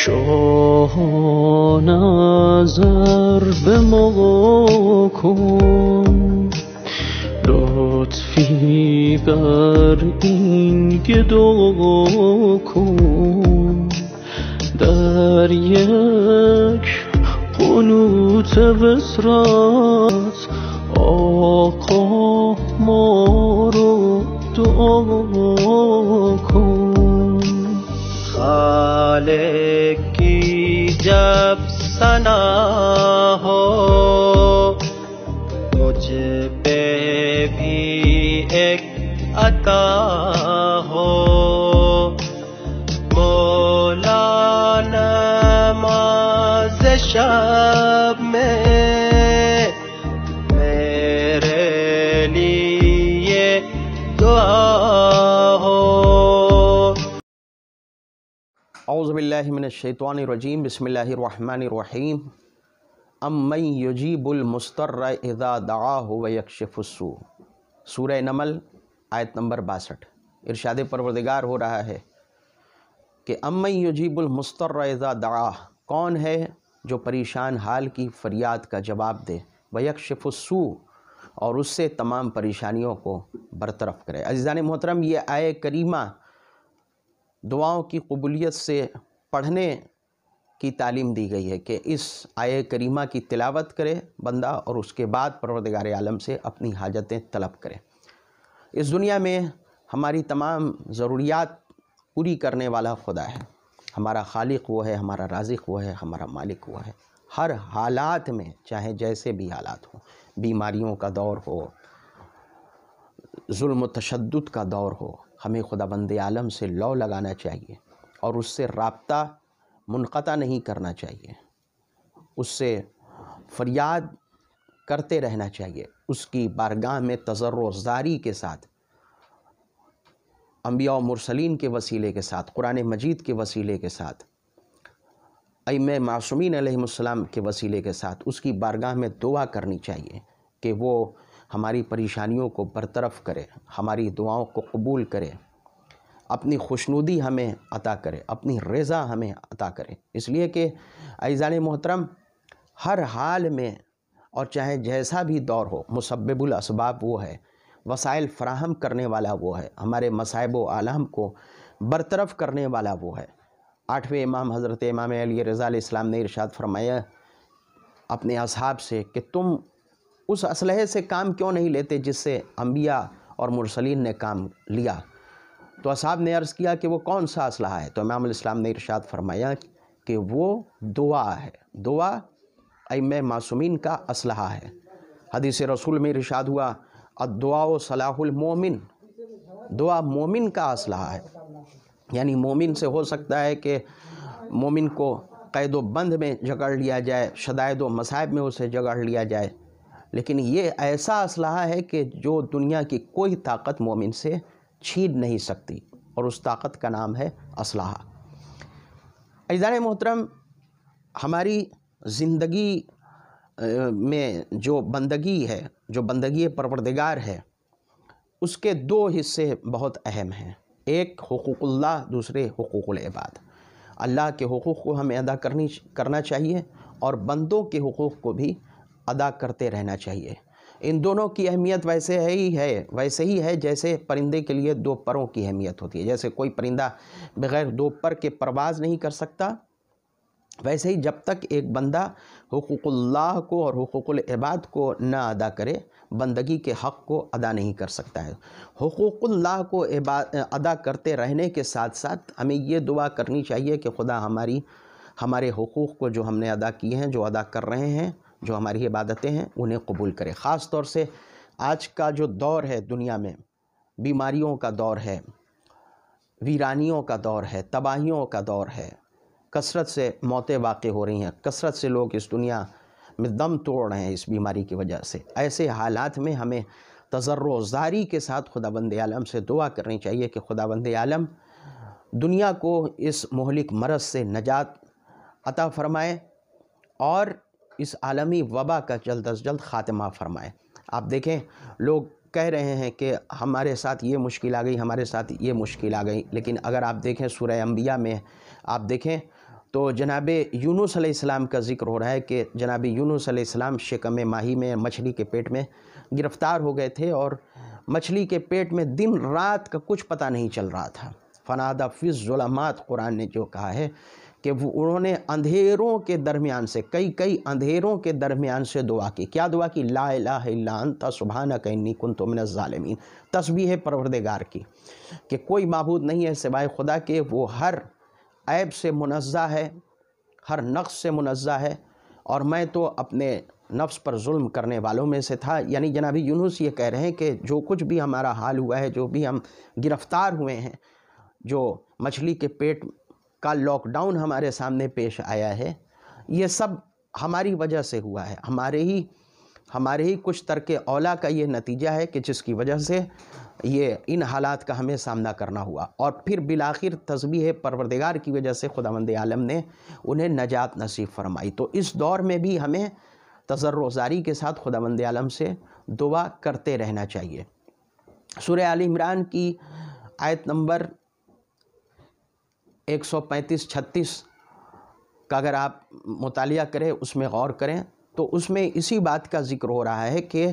شاه نظر به ما کن، لطفی بر این گدا کن. در یک قنوت وسرت آقا ما رو دعا کن. خالق کی جب ثنا ہو، مجھ پہ بھی ایک عطا ہو. مولا نماز شب میں میرے لیے دعا ہو. اعوذ باللہ من الشیطان الرجیم. بسم اللہ الرحمن الرحیم. امن یجیب المضطر اذا دعاہ ویکشف السوء. سورہ نمل آیت نمبر 62. ارشاد پروردگار ہو رہا ہے کہ امن یجیب المضطر اذا دعاہ، کون ہے جو پریشان حال کی فریاد کا جواب دے، ویکشف السوء، اور اس سے تمام پریشانیوں کو برطرف کرے. عزیزان محترم، یہ آیہ کریمہ دعاؤں کی قبولیت سے پڑھنے کی تعلیم دی گئی ہے کہ اس آیہ کریمہ کی تلاوت کرے بندہ اور اس کے بعد پروردگار عالم سے اپنی حاجتیں طلب کرے. اس دنیا میں ہماری تمام ضروریات پوری کرنے والا خدا ہے. ہمارا خالق وہ ہے، ہمارا رازق وہ ہے، ہمارا مالک وہ ہے. ہر حالات میں، چاہے جیسے بھی حالات ہوں، بیماریوں کا دور ہو، ظلم و تشدد کا دور ہو، ہمیں خدا بند عالم سے لو لگانا چاہیے اور اس سے رابطہ منقطع نہیں کرنا چاہیے. اس سے فریاد کرتے رہنا چاہیے. اس کی بارگاہ میں تضرع و زاری کے ساتھ، انبیاء و مرسلین کے وسیلے کے ساتھ، قرآن مجید کے وسیلے کے ساتھ، ائمہ معصومین علیہم السلام کے وسیلے کے ساتھ اس کی بارگاہ میں دعا کرنی چاہیے کہ وہ ہماری پریشانیوں کو برطرف کرے، ہماری دعاؤں کو قبول کرے، اپنی خوشنودی ہمیں عطا کرے، اپنی رضا ہمیں عطا کرے. اس لیے کہ عزیزان محترم، ہر حال میں اور چاہے جیسا بھی دور ہو، مسبب الاسباب وہ ہے، وسائل فراہم کرنے والا وہ ہے، ہمارے مصائب و آلام کو برطرف کرنے والا وہ ہے. 8ویں امام حضرت امام علی رضا علیہ السلام نے ارشاد فرمایا اپنے اصحاب سے کہ تم اس اسلحے سے کام کیوں نہیں لیتے جس سے انبیاء اور مرسلین نے کام لیا. تو اصحاب نے عرض کیا کہ وہ کون سا اسلحہ ہے؟ تو امام علیہ السلام نے ارشاد فرمایا کہ وہ دعا ہے. دعا ائمہ معصومین کا اسلحہ ہے. حدیث رسول میں ارشاد ہوا الدعاء صلاح المومن، دعا مومن کا اسلحہ ہے. یعنی مومن سے ہو سکتا ہے کہ مومن کو قید و بند میں جکڑ لیا جائے، شدائد و مصائب میں اسے جکڑ لیا جائے، لیکن یہ ایسا اسلحہ ہے کہ جو دنیا کی کوئی طاقت مومن سے چھین نہیں سکتی، اور اس طاقت کا نام ہے اسلحہ. عزیزان محترم، ہماری زندگی میں جو بندگی ہے، جو بندگی پروردگار ہے، اس کے دو حصے بہت اہم ہیں. ایک حقوق اللہ، دوسرے حقوق العباد. اللہ کے حقوق کو ہمیں ادا کرنا چاہیے اور بندوں کے حقوق کو بھی ادا کرتے رہنا چاہیے. ان دونوں کی اہمیت ویسے ہی ہے جیسے پرندے کے لیے دو پروں کی اہمیت ہوتی ہے. جیسے کوئی پرندہ بغیر دو پر کے پرواز نہیں کر سکتا، ویسے ہی جب تک ایک بندہ حقوق اللہ کو اور حقوق العباد کو نہ ادا کرے، بندگی کے حق کو ادا نہیں کر سکتا ہے. حقوق اللہ کو ادا کرتے رہنے کے ساتھ ساتھ ہمیں یہ دعا کرنی چاہیے کہ خدا ہمارے حقوق کو جو ہم نے ادا کیے ہیں، جو ادا کر رہے ہیں، جو ہماری عبادتیں ہیں، انہیں قبول کرے. خاص طور سے آج کا جو دور ہے دنیا میں، بیماریوں کا دور ہے، ویرانیوں کا دور ہے، تباہیوں کا دور ہے، کثرت سے موتیں واقع ہو رہی ہیں، کثرت سے لوگ اس دنیا میں دم توڑ رہے ہیں اس بیماری کی وجہ سے. ایسے حالات میں ہمیں تضرع و زاری کے ساتھ خدا بند عالم سے دعا کرنی چاہیے کہ خدا بند عالم دنیا کو اس مہلک مرض سے نجات عطا فرمائے اور اس عالمی وبا کا جلد از جلد خاتمہ فرمائے. آپ دیکھیں، لوگ کہہ رہے ہیں کہ ہمارے ساتھ یہ مشکل آ گئی، ہمارے ساتھ یہ مشکل آ گئی، لیکن اگر آپ دیکھیں سورہ انبیاء میں، آپ دیکھیں تو جناب یونس علیہ السلام کا ذکر ہو رہا ہے کہ جناب یونس علیہ السلام شکم ماہی میں مچھلی کے پیٹ میں گرفتار ہو گئے تھے، اور مچھلی کے پیٹ میں دن رات کا کچھ پتہ نہیں چل رہا تھا۔ فنادى فی الظلمات، قرآن نے جو کہا ہے کہ انہوں نے اندھیروں کے درمیان سے، کئی اندھیروں کے درمیان سے دعا کی۔ کیا دعا کی؟ لا الہ الا انت سبحانک انی کنت من الظالمین، تسبیح پروردگار کی، کہ کوئی معبود نہیں ہے سوائے خدا کے، وہ ہر عیب سے منزہ ہے، ہر نقص سے منزہ ہے، اور میں تو اپنے نفس پر ظلم کرنے والوں میں سے تھا۔ یعنی جناب یونس یہ کہہ رہے ہیں کہ جو کچھ بھی ہمارا حال ہوا ہے، جو بھی ہم گرفتار ہوئے ہیں، جو مچھلی کے پیٹ کا لاک ڈاؤن ہمارے سامنے پیش آیا ہے، یہ سب ہماری وجہ سے ہوا ہے، ہمارے ہی کچھ ترک اولا کا یہ نتیجہ ہے کہ جس کی وجہ سے یہ ان حالات کا ہمیں سامنا کرنا ہوا، اور پھر بالآخر تسبیح پروردگار کی وجہ سے خداوند عالم نے انہیں نجات نصیب فرمائی۔ تو اس دور میں بھی ہمیں تضرع زاری کے ساتھ خداوند عالم سے دعا کرتے رہنا چاہیے۔ سورہ آل عمران کی آیت نمبر 135-36 کا اگر آپ مطالعہ کریں، اس میں غور کریں، تو اس میں اسی بات کا ذکر ہو رہا ہے کہ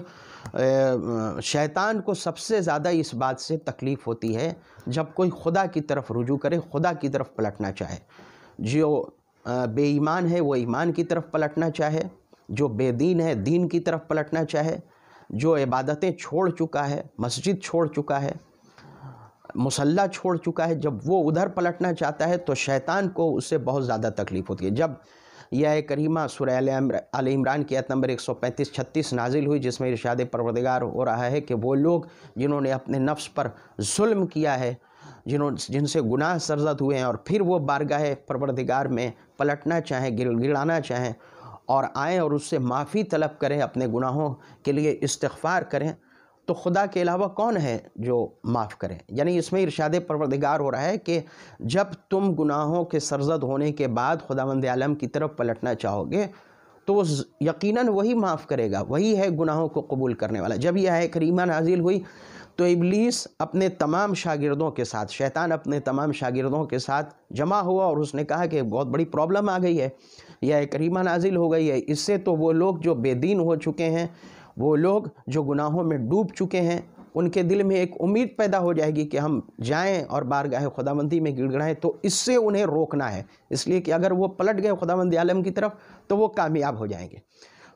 شیطان کو سب سے زیادہ اس بات سے تکلیف ہوتی ہے جب کوئی خدا کی طرف رجوع کرے، خدا کی طرف پلٹنا چاہے۔ جو بے ایمان ہے وہ ایمان کی طرف پلٹنا چاہے، جو بے دین ہے دین کی طرف پلٹنا چاہے، جو عبادتیں چھوڑ چکا ہے، مسجد چھوڑ چکا ہے، مصلی چھوڑ چکا ہے، جب وہ ادھر پلٹنا چاہتا ہے تو شیطان کو اس سے بہت زیادہ تکلیف ہوتی ہے۔ جب یہ آیت کریمہ سورہ آل عمران کی آیت نمبر 135-36 نازل ہوئی، جس میں ارشاد پروردگار ہو رہا ہے کہ وہ لوگ جنہوں نے اپنے نفس پر ظلم کیا ہے، جن سے گناہ سرزد ہوئے ہیں، اور پھر وہ بارگاہ پروردگار میں پلٹنا چاہیں، گڑانا چاہیں، اور آئیں اور اس سے معافی طلب کریں، اپنے گناہوں کے لیے استغفار کریں، تو خدا کے علاوہ کون ہے جو معاف کرے؟ یعنی اس میں ارشاد پروردگار ہو رہا ہے کہ جب تم گناہوں کے سرزد ہونے کے بعد خداوند عالم کی طرف پلٹنا چاہو گے تو وہ یقیناً وہی معاف کرے گا، وہی ہے گناہوں کو قبول کرنے والا۔ جب یہ آیت کریمہ نازل ہوئی تو ابلیس اپنے تمام شاگردوں کے ساتھ، شیطان اپنے تمام شاگردوں کے ساتھ جمع ہوا، اور اس نے کہا کہ بہت بڑی پرابلم آ گئی ہے، یہ آیت کریمہ نازل ہو گئی ہے، اس سے تو وہ لوگ جو بے دین ہو چکے ہیں، وہ لوگ جو گناہوں میں ڈوب چکے ہیں، ان کے دل میں ایک امید پیدا ہو جائے گی کہ ہم جائیں اور بارگاہ خداوندی میں گڑ گڑائیں، تو اس سے انہیں روکنا ہے، اس لیے کہ اگر وہ پلٹ گئے خداوند عالم کی طرف تو وہ کامیاب ہو جائیں گے۔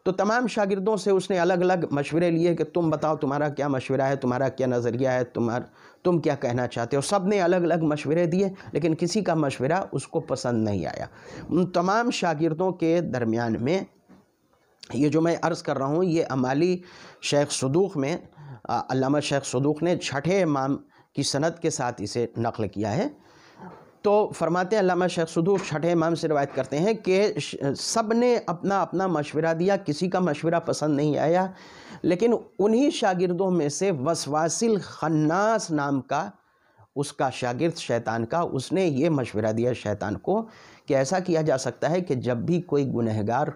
تو تمام شاگردوں سے اس نے الگ الگ مشورے لیے کہ تم بتاؤ تمہارا کیا مشورہ ہے، تمہارا کیا نظریہ ہے، تم کیا کہنا چاہتے ہو۔ سب نے الگ الگ مشورے دیے، لیکن کسی کا مشورہ اس کو پسند نہیں آیا۔ ان تمام شاگردوں کے درمیان میں یہ جو میں عرض کر رہا ہوں، یہ امالی شیخ صدوق میں علامہ شیخ صدوق نے 6 امام کی سند کے ساتھ اسے نقل کیا ہے۔ تو فرماتے ہیں علامہ شیخ صدوق 6 امام سے روایت کرتے ہیں کہ سب نے اپنا اپنا مشورہ دیا، کسی کا مشورہ پسند نہیں آیا، لیکن انہی شاگردوں میں سے وسواس الخناس نام کا اس کا شاگرد شیطان کا، اس نے یہ مشورہ دیا شیطان کو کہ ایسا کیا جا سکتا ہے کہ جب بھی کوئی گنہگار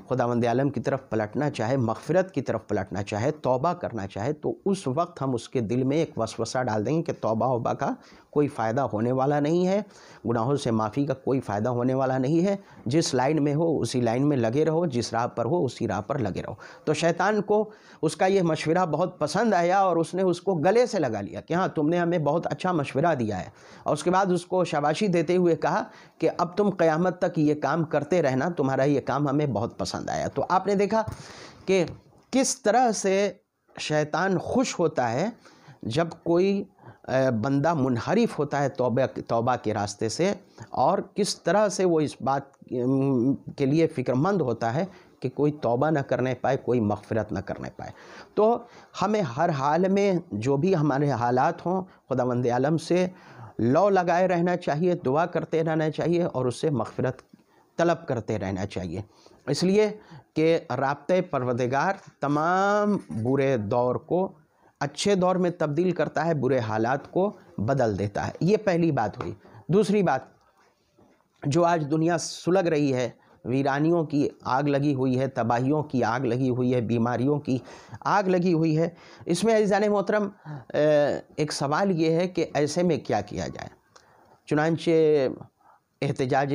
خداوند عالم کی طرف پلٹنا چاہے، مغفرت کی طرف پلٹنا چاہے، توبہ کرنا چاہے، تو اس وقت ہم اس کے دل میں ایک وسوسہ ڈال دیں گے کہ توبہ وبہ کا کوئی فائدہ ہونے والا نہیں ہے، گناہوں سے معافی کا کوئی فائدہ ہونے والا نہیں ہے، جس لائن میں ہو اسی لائن میں لگے رہو، جس راہ پر ہو اسی راہ پر لگے رہو۔ تو شیطان کو اس کا یہ مشورہ بہت پسند آیا، اور اس نے اس کو گلے سے لگا لیا کہ ہاں تم نے ہمیں بہت اچھا مشورہ دیا ہے، اور اس کے بعد اس کو شاباشی دیتے ہوئے کہا کہ اب تم قیامت تک یہ کام کرتے رہنا، تمہارا یہ کام ہمیں بہت پسند آیا۔ تو آپ نے دیکھا کہ کس طرح سے شیطان خوش ہوتا ہے جب کوئی بندہ منحرف ہوتا ہے توبہ کے راستے سے، اور کس طرح سے وہ اس بات کے لیے فکر مند ہوتا ہے کہ کوئی توبہ نہ کرنے پائے، کوئی مغفرت نہ کرنے پائے۔ تو ہمیں ہر حال میں جو بھی ہمارے حالات ہوں، خداوند عالم سے لو لگائے رہنا چاہیے، دعا کرتے رہنا چاہیے، اور اس سے مغفرت طلب کرتے رہنا چاہیے، اس لیے کہ رابطہ پروردگار تمام برے دور کو اچھے دور میں تبدیل کرتا ہے، برے حالات کو بدل دیتا ہے۔ یہ پہلی بات ہوئی۔ دوسری بات، جو آج دنیا سلگ رہی ہے، ویرانیوں کی آگ لگی ہوئی ہے، تباہیوں کی آگ لگی ہوئی ہے، بیماریوں کی آگ لگی ہوئی ہے، اس میں عزیزان محترم ایک سوال یہ ہے کہ ایسے میں کیا کیا جائے؟ چنانچہ احتجاج